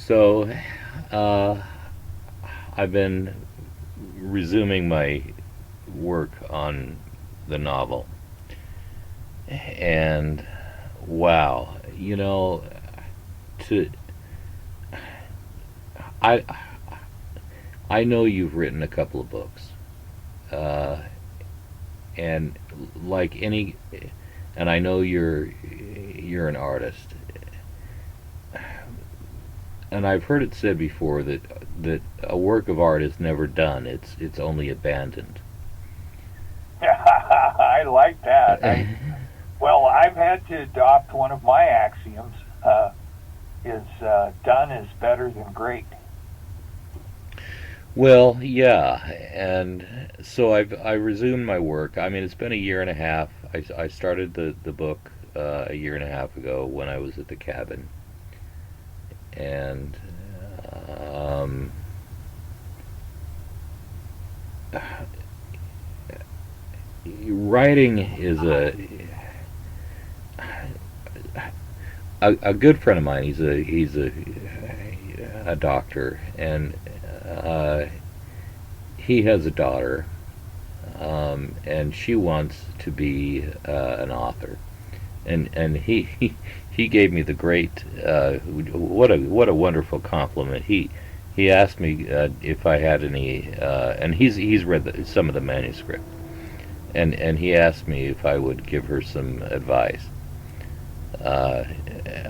So, uh, I've been resuming my work on the novel, and wow, to I I know you've written a couple of books, uh, and like any, and I know you're an artist, and I've heard it said before that a work of art is never done; it's only abandoned. I like that. Well, I've had to adopt one of my axioms. Is done is better than great. Well, yeah, and so I resumed my work. I mean, it's been a year and a half. I started the book a year and a half ago when I was at the cabin, and um, writing is a good friend of mine. He's a doctor, and uh, he has a daughter, and she wants to be an author. And he gave me the great what a wonderful compliment. He asked me if I had any, and he's read some of the manuscript, and he asked me if I would give her some advice uh,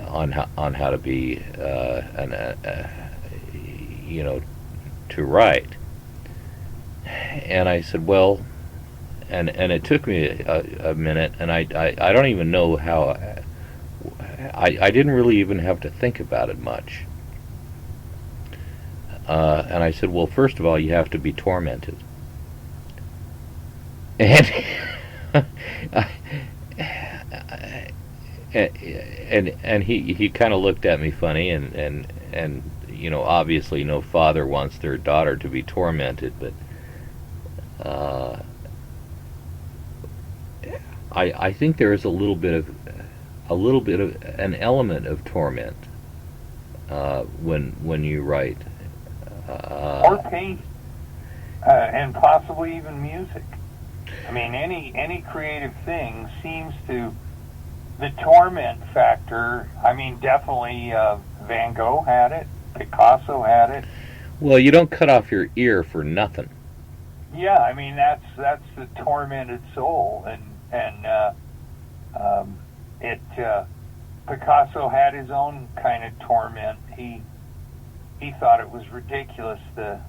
on how to be you know to write. And I said, well, and it took me a minute, and I don't even know how. I didn't really even have to think about it much. And I said, well, first of all, you have to be tormented. And and he kind of looked at me funny, and obviously no father wants their daughter to be tormented, but uh, I think there is a little bit of an element of torment when you write. Or Uh, paint, and possibly even music. I mean, any creative thing seems to the torment factor. I mean, definitely Van Gogh had it, Picasso had it. well, you don't cut off your ear for nothing. Yeah, I mean that's the tormented soul, and um, it Picasso had his own kind of torment. He thought it was ridiculous that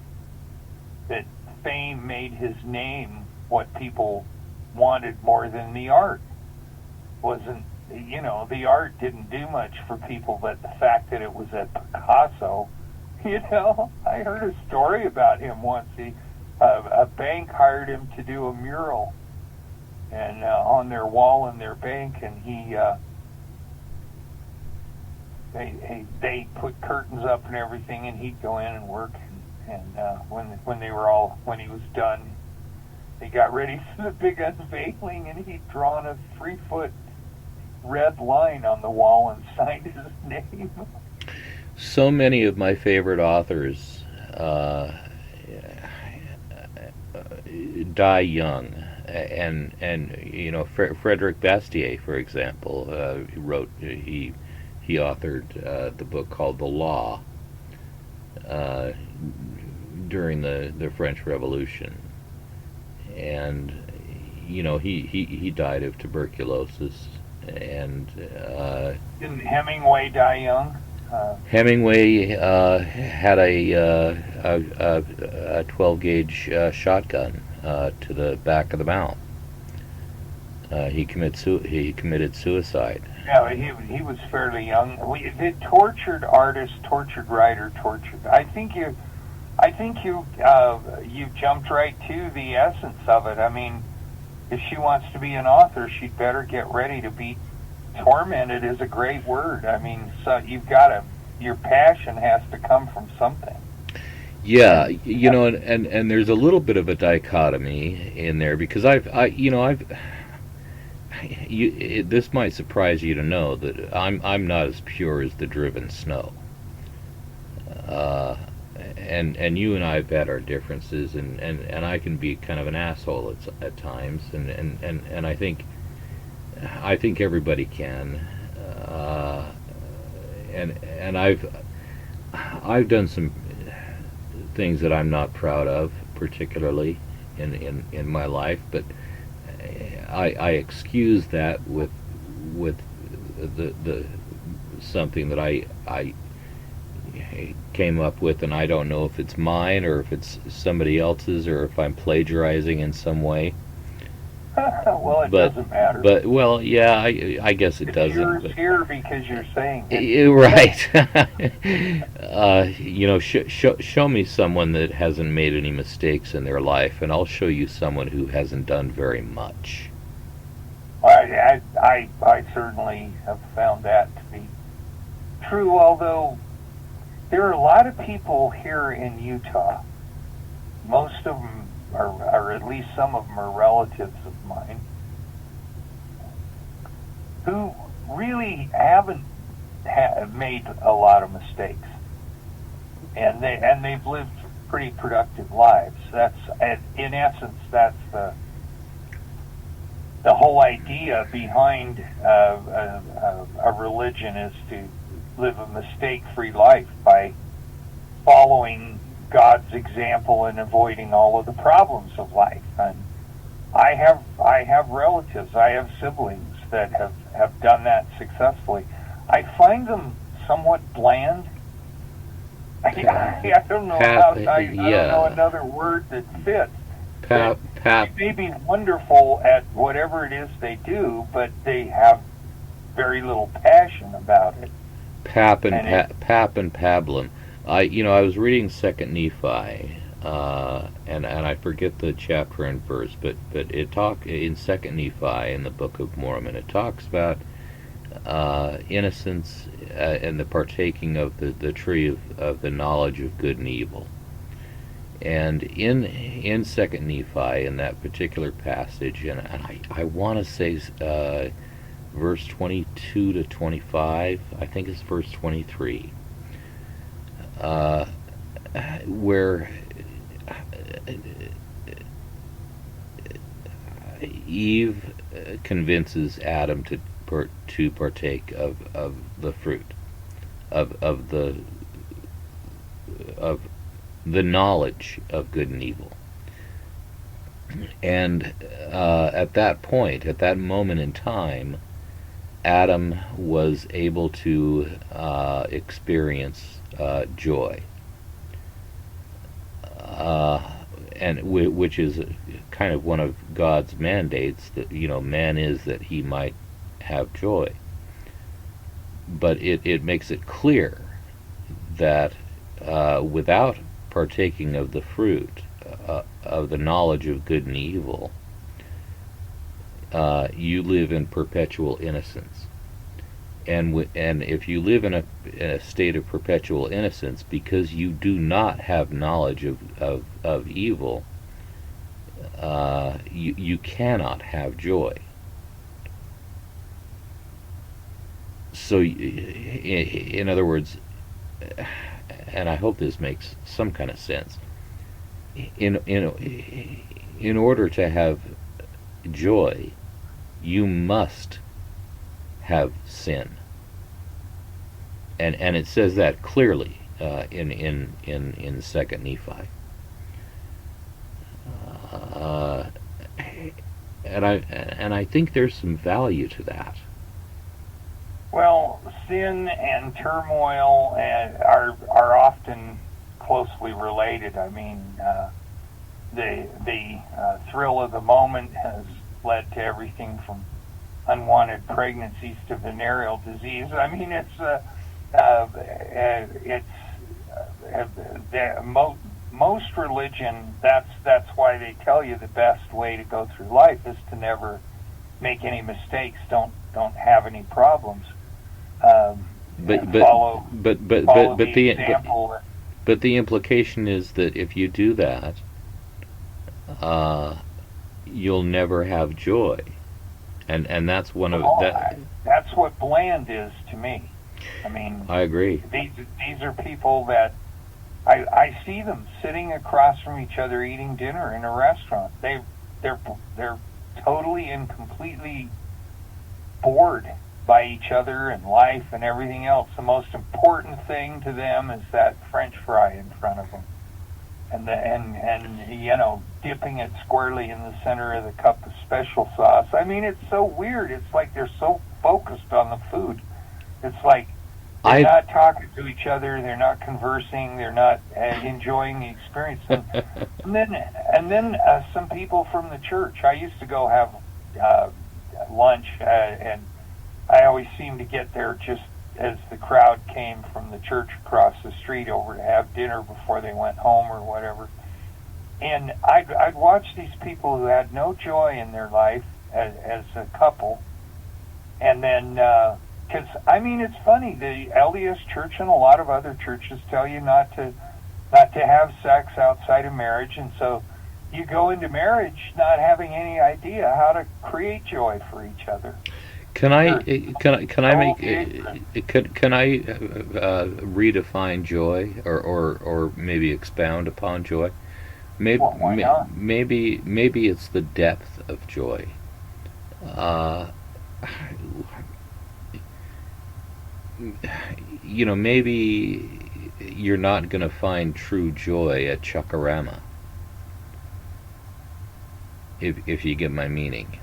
fame made his name what people wanted more than the art. Wasn't the art didn't do much for people, but the fact that it was at Picasso, I heard a story about him once. A bank hired him to do a mural and on their wall in their bank, and they put curtains up and everything, and he'd go in and work. And when he was done, they got ready for the big unveiling, and he'd drawn a 3 foot red line on the wall and signed his name. So many of my favorite authors uh, die young, and Frederick Bastiat, for example, he authored the book called The Law uh, during the French Revolution, and he died of tuberculosis, and Didn't Hemingway die young? Hemingway had a 12 gauge shotgun to the back of the mouth. He committed suicide. Yeah, he was fairly young. The tortured artist, tortured writer, tortured. I think you jumped right to the essence of it. I mean, if she wants to be an author, she'd better get ready to be tormented. Is a great word. I mean, so your passion has to come from something. Yeah, And and there's a little bit of a dichotomy in there because this might surprise you to know that I'm not as pure as the driven snow. and you and I have had our differences, and I can be kind of an asshole at times, and I think everybody can, and I've done some things that I'm not proud of, particularly in my life, but I excuse that with the something that I came up with, and I don't know if it's mine or if it's somebody else's or if I'm plagiarizing in some way. Well, it But doesn't matter. but well, yeah, I guess it It's doesn't. yours But here because you're saying it. right. Show me someone that hasn't made any mistakes in their life, and I'll show you someone who hasn't done very much. I certainly have found that to be true, although there are a lot of people here in Utah. Most of them, or at least some of them, are relatives of mine who really haven't made a lot of mistakes, and they've lived pretty productive lives. That's, in essence, that's the whole idea behind a religion, is to live a mistake-free life by following God's example and avoiding all of the problems of life. And I have relatives, I have siblings that have done that successfully. I find them somewhat bland. I don't know I don't know another word that fits. They may be wonderful at whatever it is they do, but they have very little passion about it. Pap and Pablum. I was reading Second Nephi, and I forget the chapter and verse, but it talk in Second Nephi in the Book of Mormon. It talks about innocence and the partaking of the tree of the knowledge of good and evil. And in Second Nephi, in that particular passage, and I want to say verse 22 to 25, I think it's verse 23, where Eve convinces Adam to partake of the fruit of the knowledge of good and evil. And at that point, at that moment in time, Adam was able to experience joy, and which is kind of one of God's mandates, that man is that he might have joy. But it makes it clear that without partaking of the fruit of the knowledge of good and evil, you live in perpetual innocence. And if you live in a state of perpetual innocence because you do not have knowledge of evil, you cannot have joy. So, in other words, and I hope this makes some kind of sense, in order to have joy, you must have sin, and it says that clearly in Second Nephi, and I think there's some value to that. Well, sin and turmoil are often closely related. I mean, the thrill of the moment has led to everything from unwanted pregnancies to venereal disease. I mean, most religion. That's why they tell you the best way to go through life is to never make any mistakes. Don't have any problems. But the implication is that if you do that, you'll never have joy, and that's one of that. That's what bland is to me. I mean, I agree. These are people that I see them sitting across from each other eating dinner in a restaurant. They're totally and completely bored by each other and life and everything else. The most important thing to them is that French fry in front of them, and you know, dipping it squarely in the center of the cup of special sauce. I mean, it's so weird. It's like they're so focused on the food. It's like they're not talking to each other. They're not conversing. They're not enjoying the experience. And then some people from the church. I used to go have lunch, and I always seemed to get there just as the crowd came from the church across the street over to have dinner before they went home or whatever. And I'd watch these people who had no joy in their life as a couple, and then. Because, I mean, it's funny, the LDS Church and a lot of other churches tell you not to have sex outside of marriage, and so you go into marriage not having any idea how to create joy for each other. Can I redefine joy, or maybe expound upon joy? Maybe Well, why not? maybe it's the depth of joy. Uh, you know, maybe you're not going to find true joy at Chuckarama, if you get my meaning.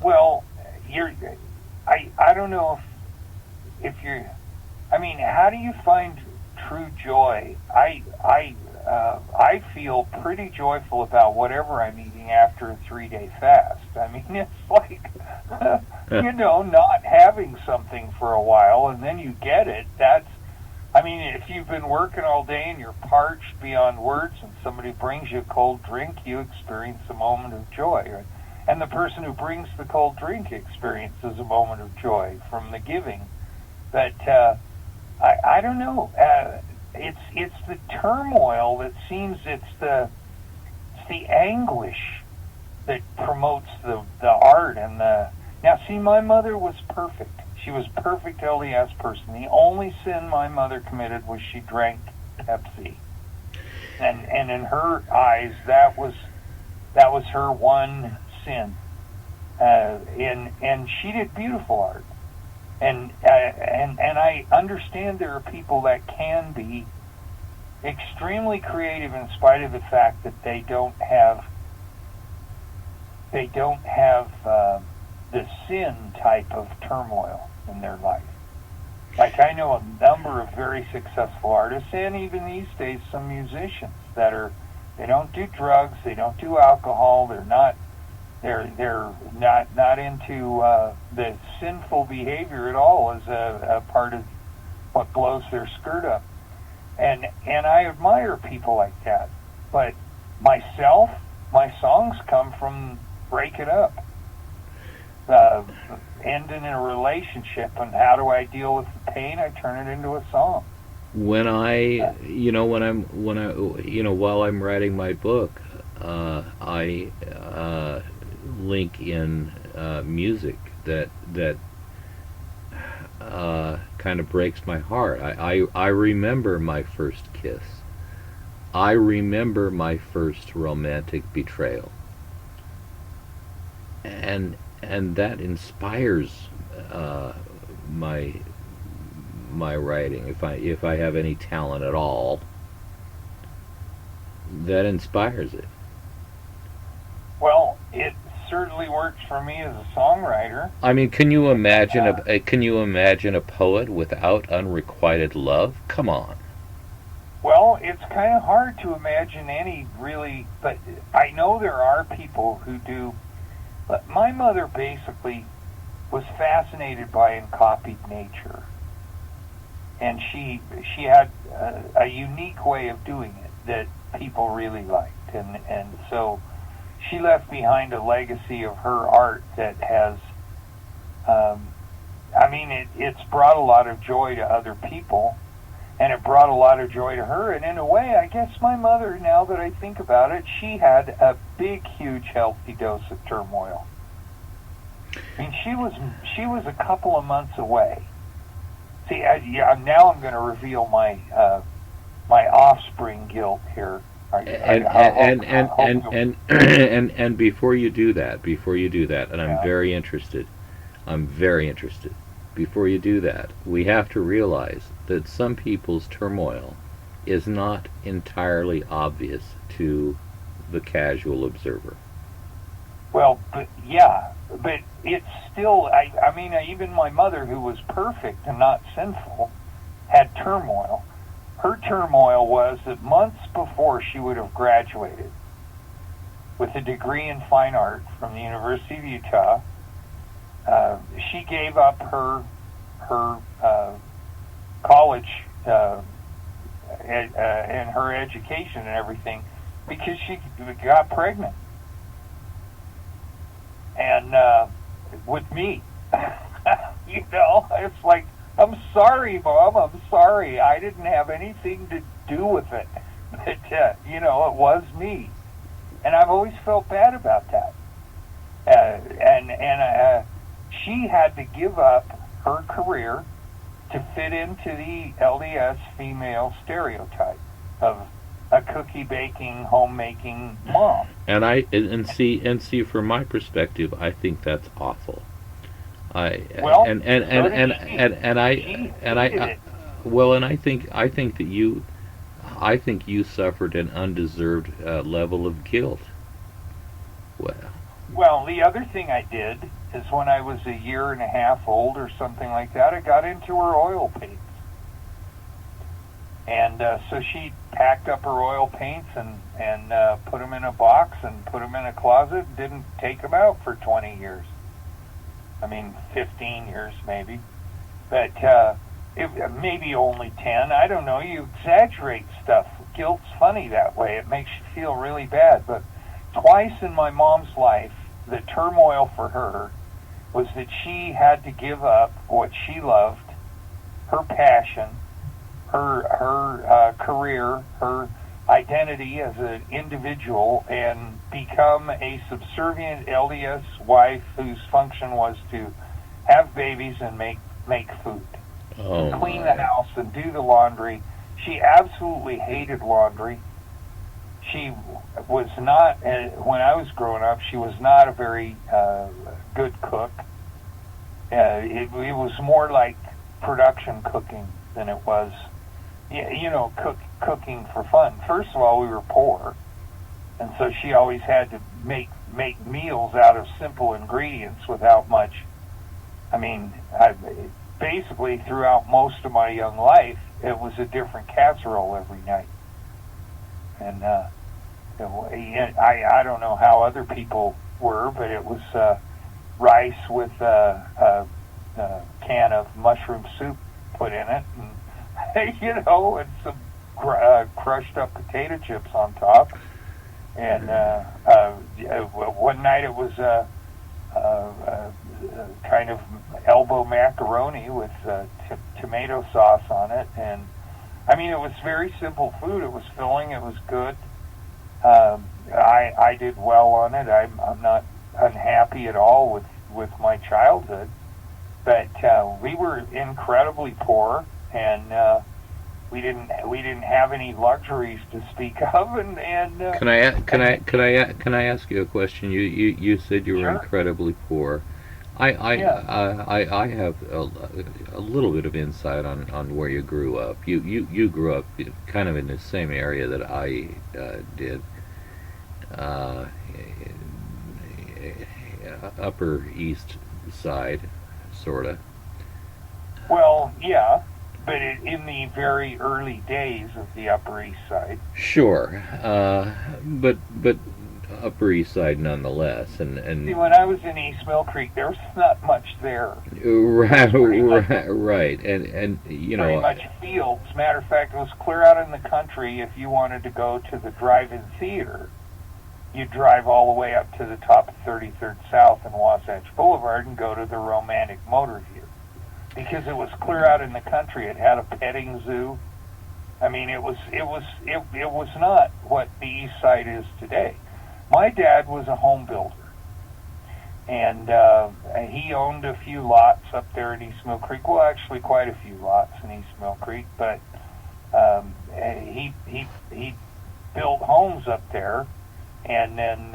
Well, I don't know if you're, I mean, how do you find true joy? I feel pretty joyful about whatever I'm eating after a 3-day fast. I mean, it's like, you know, not having something for a while and then you get it. I mean, if you've been working all day and you're parched beyond words and somebody brings you a cold drink, you experience a moment of joy. Right? And the person who brings the cold drink experiences a moment of joy from the giving. But I don't know. It's the turmoil that seems it's the anguish that promotes the art and the. Now, see, my mother was perfect. She was a perfect LDS person. The only sin my mother committed was she drank Pepsi, and in her eyes, that was her one sin. And she did beautiful art. And I understand there are people that can be extremely creative in spite of the fact that they don't have the sin type of turmoil in their life. Like, I know a number of very successful artists, and even these days some musicians they don't do drugs, they don't do alcohol, they're not into the sinful behavior at all as a part of what blows their skirt up. And I admire people like that. But myself, my songs come from breaking up, ending in a relationship, and how do I deal with the pain? I turn it into a song. When while I'm writing my book, I link in music that kind of breaks my heart. I remember my first kiss. I remember my first romantic betrayal, and that inspires my writing. If I have any talent at all, that inspires it. Well, it certainly works for me as a songwriter. I mean, can you imagine a poet without unrequited love? Come on. Well, it's kind of hard to imagine any really, but I know there are people who do. But my mother basically was fascinated by and copied nature, and she had a unique way of doing it that people really liked, and so she left behind a legacy of her art that has. I mean, it's brought a lot of joy to other people. And it brought a lot of joy to her. And in a way, I guess my mother, now that I think about it, she had a big, huge, healthy dose of turmoil. I mean, she was a couple of months away See, now I'm going to reveal my offspring guilt here. And before you do that, and Yeah. I'm very interested. Before you do that, we have to realize that some people's turmoil is not entirely obvious to the casual observer. Well, but yeah, but it's still. I mean, even my mother, who was perfect and not sinful, had turmoil. Her turmoil was that months before she would have graduated with a degree in fine art from the University of Utah, she gave up her college and her education and everything because she got pregnant and with me. It's like, I'm sorry, Mom. I'm sorry. I didn't have anything to do with it. But, it was me. And I've always felt bad about that. And she had to give up her career to fit into the LDS female stereotype of a cookie baking, homemaking mom. And see from my perspective, I think that's awful. I Well, so did and she I hated it. well, and I think that you suffered an undeserved level of guilt. Well, Well, the other thing I did is when I was a year and a half old or something like that, I got into her oil paints. And so she packed up her oil paints and put them in a box and put them in a closet and didn't take them out for 20 years. I mean, 15 years maybe. But maybe only 10. I don't know. You exaggerate stuff. Guilt's funny that way. It makes you feel really bad. But twice in my mom's life, the turmoil for her was that she had to give up what she loved, her passion, her career, her identity as an individual, and become a subservient LDS wife whose function was to have babies and make food, oh and clean the my. house and do the laundry. She absolutely hated laundry. She was not, when I was growing up, she was not a very good cook. It was more like production cooking than it was, cooking for fun. First of all, we were poor, and so she always had to make meals out of simple ingredients without much. I mean, basically throughout most of my young life, it was a different casserole every night, and I don't know how other people were, but it was rice with a can of mushroom soup put in it, and and some crushed up potato chips on top. And one night it was kind of elbow macaroni with tomato sauce on it, and I mean it was very simple food. It was filling. It was good. I did well on it. I'm not unhappy at all with my childhood, but we were incredibly poor, and we didn't have any luxuries to speak of. And Can I ask you a question? You said you were sure, incredibly poor. yeah, I have a little bit of insight on where you grew up. You grew up kind of in the same area that I did. Uh, Upper East Side, sorta. well, yeah, but in the very early days of the Upper East Side. Sure, but Upper East Side nonetheless, See, and when I was in East Mill Creek, there was not much there. It right, was right, and pretty much fields. Matter of fact, it was clear out in the country. If you wanted to go to the drive-in theater, you'd drive all the way up to the top of 33rd South and Wasatch Boulevard and go to the Romantic Motor View. Because it was clear out in the country. It had a petting zoo. I mean, it was not what the East Side is today. My dad was a home builder, and he owned a few lots up there in East Mill Creek. Well, actually, quite a few lots in East Mill Creek, but he built homes up there, and then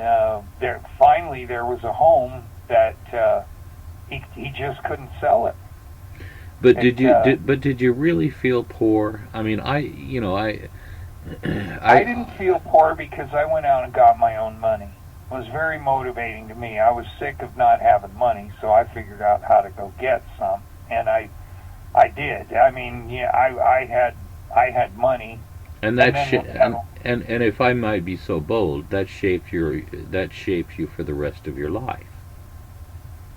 there was a home that he just couldn't sell it. But did you really feel poor? I mean, I didn't feel poor because I went out and got my own money. It was very motivating to me. I was sick of not having money, so I figured out how to go get some, and I did. I mean, yeah, I had money. and and if I might be so bold, that shapes you for the rest of your life.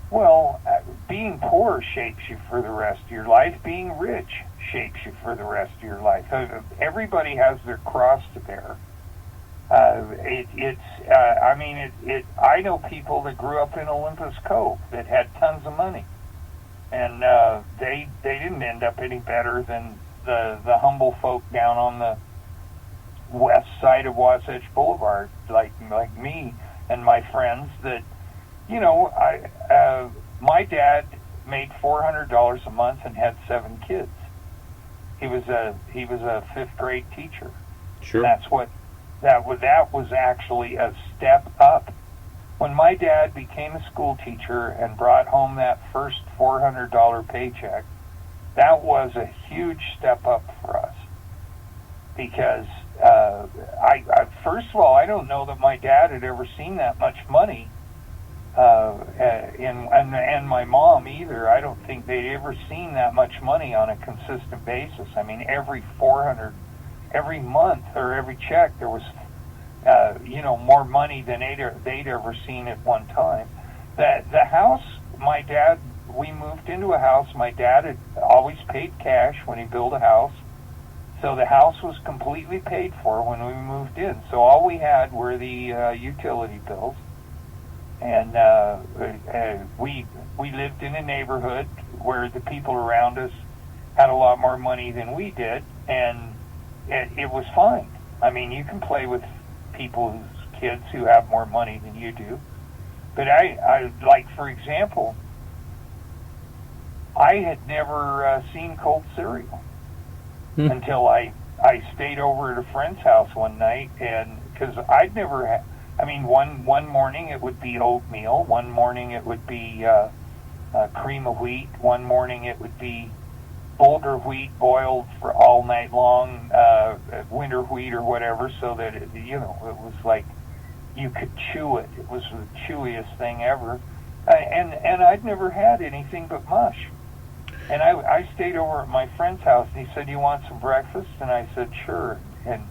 Well, being poor shapes you for the rest of your life. Being rich shapes you for the rest of your life. Everybody has their cross to bear. I know people that grew up in Olympus Cove that had tons of money, and they didn't end up any better than the humble folk down on the west side of Wasatch Boulevard, like me and my friends. That my dad made $400 a month and had 7 kids. He was a 5th grade teacher. Sure. That was actually a step up. When my dad became a school teacher and brought home that first $400 paycheck, that was a huge step up for us. Because first of all, I don't know that my dad had ever seen that much money, and my mom either. I don't think they'd ever seen that much money on a consistent basis. I mean, every month or every check, there was, more money than they'd ever seen at one time. The house, we moved into a house. My dad had always paid cash when he built a house. So the house was completely paid for when we moved in. So all we had were the utility bills. And we lived in a neighborhood where the people around us had a lot more money than we did, and it was fine. I mean, you can play with people's kids who have more money than you do. But I like, for example, I had never seen cold cereal until I stayed over at a friend's house one night, and because I'd never had. I mean, one morning it would be oatmeal. One morning it would be cream of wheat. One morning it would be Boulder wheat boiled for all night long, winter wheat or whatever, so that it was like you could chew it. It was the chewiest thing ever. And I'd never had anything but mush. And I stayed over at my friend's house, and he said, "You want some breakfast?" And I said, "Sure." And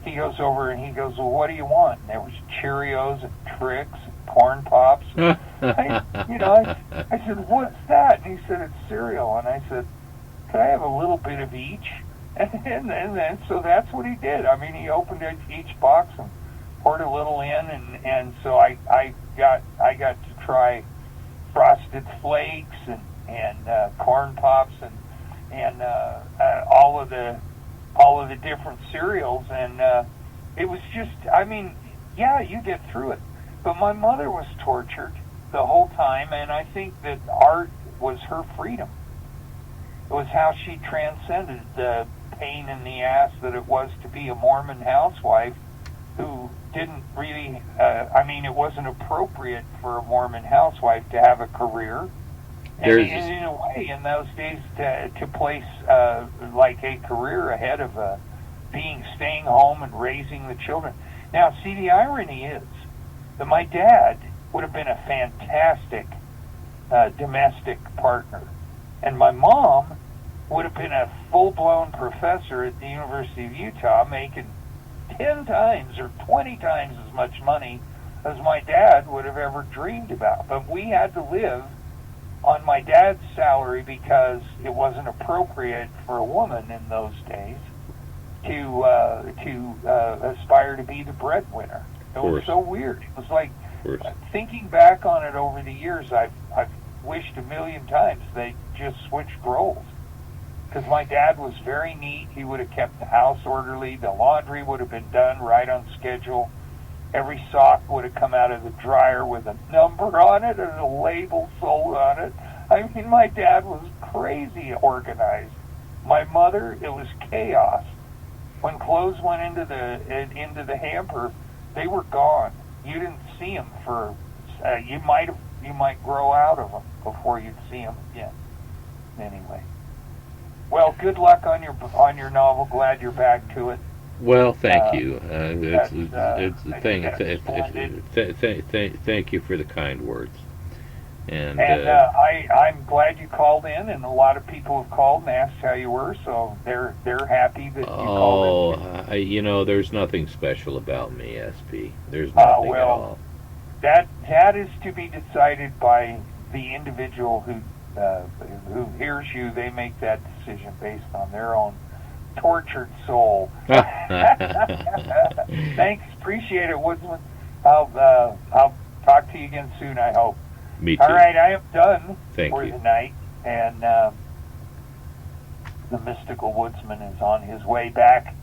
he goes over and he goes, "Well, what do you want?" And there was Cheerios and Trix and Corn Pops. And I said, "What's that?" And he said, "It's cereal." And I said, "Could I have a little bit of each?" And so that's what he did. I mean, he opened each box and poured a little in, and so I got to try Frosted Flakes and Corn Pops and all of the different cereals, and it was just, I mean, yeah, you get through it. But my mother was tortured the whole time, and I think that art was her freedom. It was how she transcended the pain in the ass that it was to be a Mormon housewife who didn't really, it wasn't appropriate for a Mormon housewife to have a career. And in a way, in those days, to place like a career ahead of staying home and raising the children. Now, see, the irony is that my dad would have been a fantastic domestic partner, and my mom would have been a full-blown professor at the University of Utah, making 10 times or 20 times as much money as my dad would have ever dreamed about. But we had to live on my dad's salary because it wasn't appropriate for a woman in those days to aspire to be the breadwinner. It was so weird. It was like, thinking back on it over the years, I've wished a million times they just switched roles. Because my dad was very neat. He would have kept the house orderly. The laundry would have been done right on schedule. every sock would have come out of the dryer with a number on it and a label sold on it. I mean, my dad was crazy organized. My mother, it was chaos. When clothes went into the hamper, they were gone. You didn't see them for you might grow out of them before you'd see them again. Anyway, well, good luck on your novel. Glad you're back to it. Well, thank you. Thank you for the kind words. And I'm glad you called in, and a lot of people have called and asked how you were, so they're happy that you called in. There's nothing special about me, SP. There's nothing at all. That is to be decided by the individual who hears you. They make that decision based on their own tortured soul. Thanks, appreciate it, Woodsman. I'll talk to you again soon, I hope. Me too. All right, I am done Thank for you. tonight, and the mystical Woodsman is on his way back.